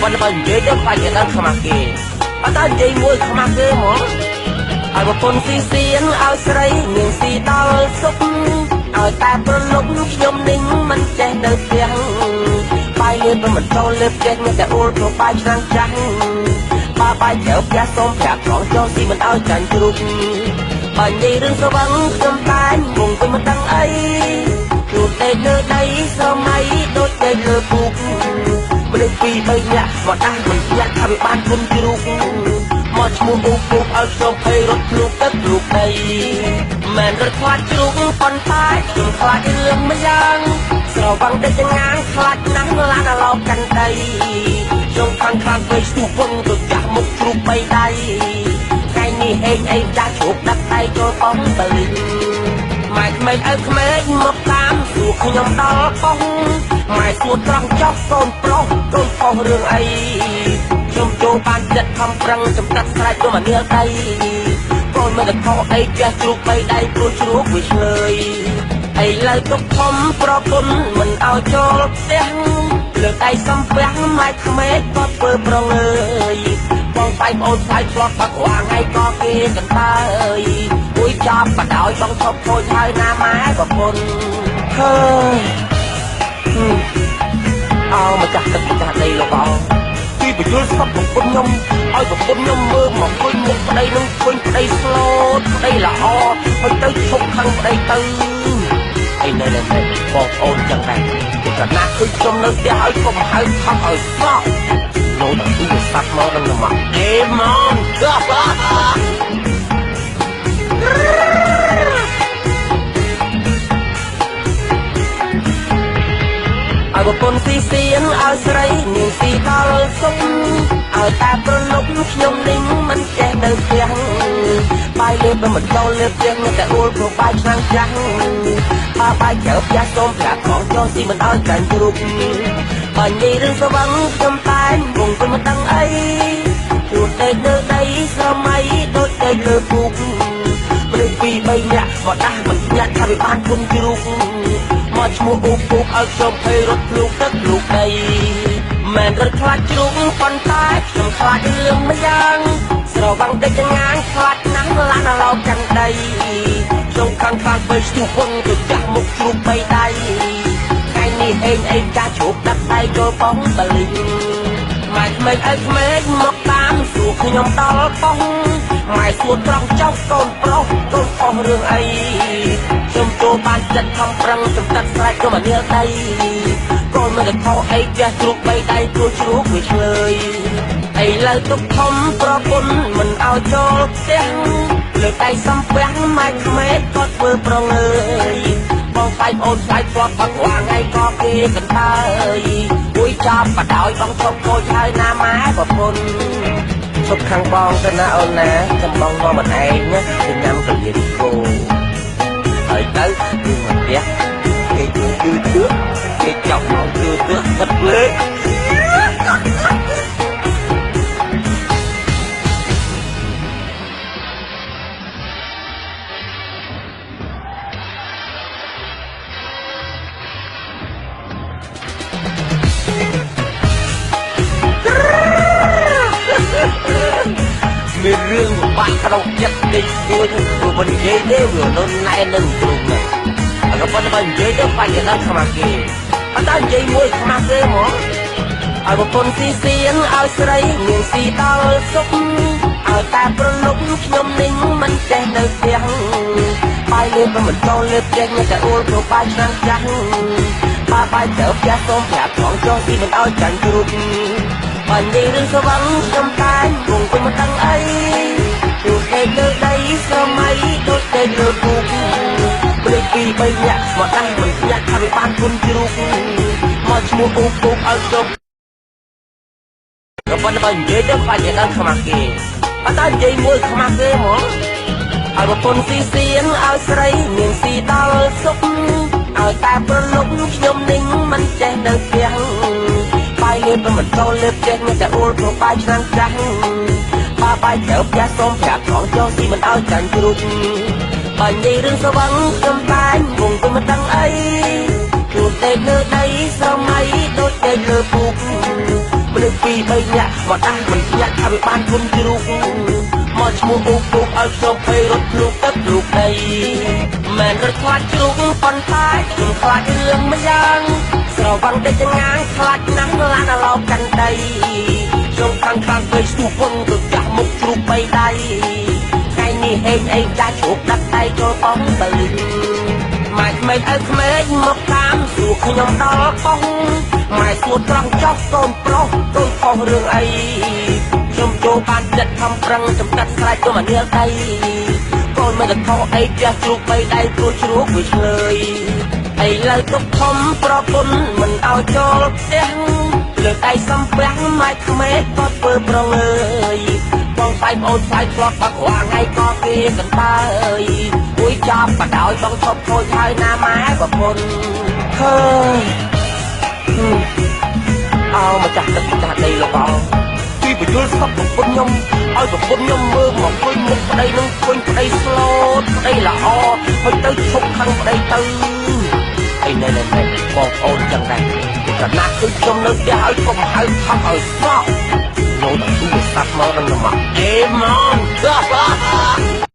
ប៉ុន្តែបើនិយាយទៅបាច់ដល់ខ្មាស់គេអត់ដល់និយាយមួយខ្មាស់គេហ្មងឲ្យប្រពន្ធស៊ីសៀនឲ្យស្រីនាងស៊ីដល់សុខឲ្យតែប្រលប់ខ្ញុំនឹងមិនចេះនៅផ្ទះបាយលឿនមិនមិនចូលលើផ្ទះមានតែអ៊ូលព្រោះបាយឆ្នាំងចាស់បើបាយជ្រៅផ្ទះសូមប្រាប់ផងចូលស៊ីមិនឲ្យចាញ់ជ្រូកបើនិយាយរឿងស្វឹងខ្ញុំតែងងវិញមិនដឹងអីជួបតែលើដីសម័យដូចតែលើពូកមនុស្សពីរបីនាក់មកដាស់មិនញាក់ថាវាបានគុំជ្រូកមកឈ្មោះអ៊ូពូកឲ្យខ្ញុំភ័យរត់ភ្លុកទឹកភ្លុកដីមិនរត់ខ្លាចជ្រូកប៉ុន្តែខ្ញុំខ្លាចរឿងមួយយ៉ាងស្រវឹងតែចងាងខ្លាចណាស់ឡានឡោកាន់ដីខ្ញុំខាងខាងពេកស្ទុះពងទៅចាស់មុខជ្រូកបីដៃថ្ងៃនេះហេងអីចាស់ជ្រូកដាក់ដៃចូលបងបលីងម៉ែក្មេងឲ្យក្មេងមកតាមសួរខ្ញុំដល់បងម៉ែសួរត្រង់ចប់កូនប្រុសកូនខុសរឿងអីខ្ញុំចូលបានចិត្តខំប្រឹងចំកាត់ស្រែកទៅមកនាលដីកូនមិនខុសអីចាស់ជ្រូកបីដៃព្រោះជ្រូកវាឆ្លើយឥឡូវទុកធំប្រពន្ធមិនឲ្យចូលផ្ទះលើកដៃសំពះម៉ែក្មេងក៏ធ្វើប្រងើយបងបាយប្អូនស្អាយឆ្លត់បាក់វាងថ្ងៃក៏គេកន្តើយអួយចាប់បដោយបងឈប់ខូចហើយណាម៉ែប្រពន្ធហើយអោម្ចាស់ទឹកម្ចាស់ដីលោកបងពីបញ្យល់សពប្រពន្ធខ្ញុំឲ្យប្រពន្ធខ្ញុំមើលមកឃើញមុខប្តីនឹងឃើញប្តីស្លូតប្តីល្អហើយទៅឈប់ខាងប្តីទៅឯនៅនៅបងប្អូនចឹងដែរពីកណាឃើញខ្ញុំនៅផ្ទះឲ្យកុំហៅថប់ឲ្យសោកលោដល់ទូរស័ព្ទមកនឹងមកអេម៉ងឲ្យប្រពន្ធស៊ីសៀនឲ្យស្រីនាងស៊ីដល់សុខឲ្យតែប្រលប់ខ្ញុំនឹងមិនចេះនៅផ្ទះបាយលឿនមិនចូលលើផ្ទះមានតែអ៊ូលព្រោះបាយឆ្នាំងចាស់បើបាយជ្រៅផ្ទះសូមប្រាប់ផងចូលស៊ីមិនឲ្យចាញ់ជ្រូកបើនិយាយរឿងស្វឹងខ្ញុំតែងងវិញមិនដឹងអីជួបតែលើដីសម័យដូចតែលើពូកមនុស្សពីរបីនាក់មកដាស់មិនញាក់ថាវាបានគុំជ្រូកមកឈ្មោះអ៊ូពូកឲ្យខ្ញុំភ័យរត់ភ្លុកទឹកភ្លុកដីមិនរត់ខ្លាចជ្រូកប៉ុន្តែខ្ញុំខ្លាចរឿងមួយយ៉ាងស្រវឹងតែចងាងខ្លាចណាស់ឡានឡោកាន់ដីខ្ញុំខាងខាងពេកស្ទុះពងទៅចាស់មុខជ្រូកបីដៃថ្ងៃនេះហេងអីចាស់ជ្រូកដាក់ដៃចូលបងបលីងម៉ែក្មេងឲ្យក្មេងមកតាមសួរខ្ញុំដល់បងម៉ែសួរត្រង់ចោលកូនប្រុសកូនខុសរឿងអីខ្ញុំចូលបានចិត្តខំប្រឹងចំកាត់ស្រែកទៅមកនាលដីកូនមិនខុសអីចាស់ជ្រូកបីដៃព្រោះជ្រូកវាឆ្លើយឥឡូវទុកធំប្រពន្ធមិនឲ្យចូលផ្ទះលើកដៃសំពះម៉ែក្មេងក៏ធ្វើប្រងើយបងបាយប្អូនស្អាយឆ្លត់បាក់វាងថ្ងៃក៏គេកន្តើយអួយចាប់បដោយបងឈប់ខូចហើយណាម៉ែប្រពន្ធឈប់ខាងបងទៅណាអូនណាចាំបងមកមិនឯងណាទៅញ៉ាំកលៀនគោហើយទៅគឺមកផ្ទះគេយឺតគេចង់មកយឺតទឹកលេខមានរឿងបាក់ក្នុងចិត្តតិចតួចព្រោះមិននិយាយទេវានៅណែនឹងទ្រុងណាក៏ប៉ុន្តែបើនិយាយទៅបាច់ដល់ខ្មាស់គេអត់ដល់និយាយមួយខ្មាស់គេហ្មងឲ្យប្រពន្ធស៊ីសៀនឲ្យស្រីនាងស៊ីដល់សុខឲ្យតែប្រលប់ខ្ញុំនឹងមិនចេះនៅផ្ទះបាយលឿនមិនចូលលើផ្ទះមានតែអ៊ូលព្រោះបាយឆ្នាំងចាស់បើបាយជ្រៅផ្ទះសូមប្រាប់ផងចូលស៊ីមិនឲ្យចាញ់ជ្រូកបើនិយាយរឿងស្វឹងខ្ញុំតែងងងវិញមិនដឹងអីជួបតែលើដីសម័យដូចតែលើពូកព្រឹកពីរបីនាក់មកដាស់មិនញាក់ថាវាបានគុំជ្រូកមកឈ្មោះអ៊ូពូកឲ្យខ្ញុំក៏ប៉ុន្តែបើនិយាយទៅបាច់ដល់ខ្មាស់គេអត់ដល់និយាយមួយខ្មាស់គេហ្មងឲ្យប្រពន្ធស៊ីសៀនឲ្យស្រីនាងស៊ីដល់សុខឲ្យតែប្រលប់ខ្ញុំនឹងមិនចេះនៅផ្ទះបាយលឿនមិនចូលលើផ្ទះមានតែអ៊ូលព្រោះបាយឆ្នាំងចាស់បើបាយជ្រៅផ្ទះសូមប្រាប់ផងចូលស៊ីមិនឲ្យចាញ់ជ្រូកបើនិយាយរឿងស្វឹងខ្ញុំតែងងងទៅមិនដឹងអីជួបតែលើដីសម័យដូចតែលើពូកមនុស្ស យើងពីរបីនាក់មកដាស់មិនញាក់ថាវាបានគុំជ្រូកមកឈ្មោះអូបូកឲ្យខ្ញុំភ័យរត់ភ្លុកទឹកភ្លុកដីមិនរត់ខ្លាចជ្រូកប៉ុន្តែខ្ញុំខ្លាចរឿងម្យ៉ាងស្រវឹងតែចងាងខ្លាចណាស់ឡានឡោកាន់ដីខ្ញុំខាងខាងពេកស្ទុះពន់ទៅចាស់មុខជ្រូកបីដៃថ្ងៃនេះហេតុអីចាស់ជ្រូកដាក់ដៃចូលបងបលឹងម៉ែក្មេងឲ្យក្មេងមកតាមសួរខ្ញុំដល់បងម៉ែសួរត្រង់ចោះកូនប្រុសកូនខុសរឿងអីខ្ញុំចូលបានចិត្តខំប្រឹងចំកាត់ខ្លាចទៅមកនាលដៃកូនមិនទៅខុសអីផ្ទះជ្រូកបីដៃព្រោះជ្រូកវាឆ្លើយឥឡូវទុកធំប្រពន្ធមិនឲ្យចូលផ្ទះលើកដៃសំពះម៉ែក្មេងក៏ធ្វើប្រងើយបងស្អែកអូនស្អែកផ្លត់បាក់រាល់ថ្ងៃក៏គេកន្តើយអួយចាប់បដោយបងឈប់ខូចហើយណាម៉ែប្រពន្ធហើយអោម្ចាស់ទឹកម្ចាស់ដីលោកអោពីបញ្យល់ស្បប្រពន្ធខ្ញុំឲ្យប្រពន្ធខ្ញុំមើលមកឃើញមុខប្តីនឹងឃើញប្តីស្លូតប្តីល្អហើយទៅឈប់ខាងប្តីទៅអីណែបងប្អូនចឹងដែរកណាស់គឺខ្ញុំនៅផ្ទះឲ្យកុំហៅថប់ឲ្យសក់លោកទូរស័ព្ទមកនឹងមកអេម៉ង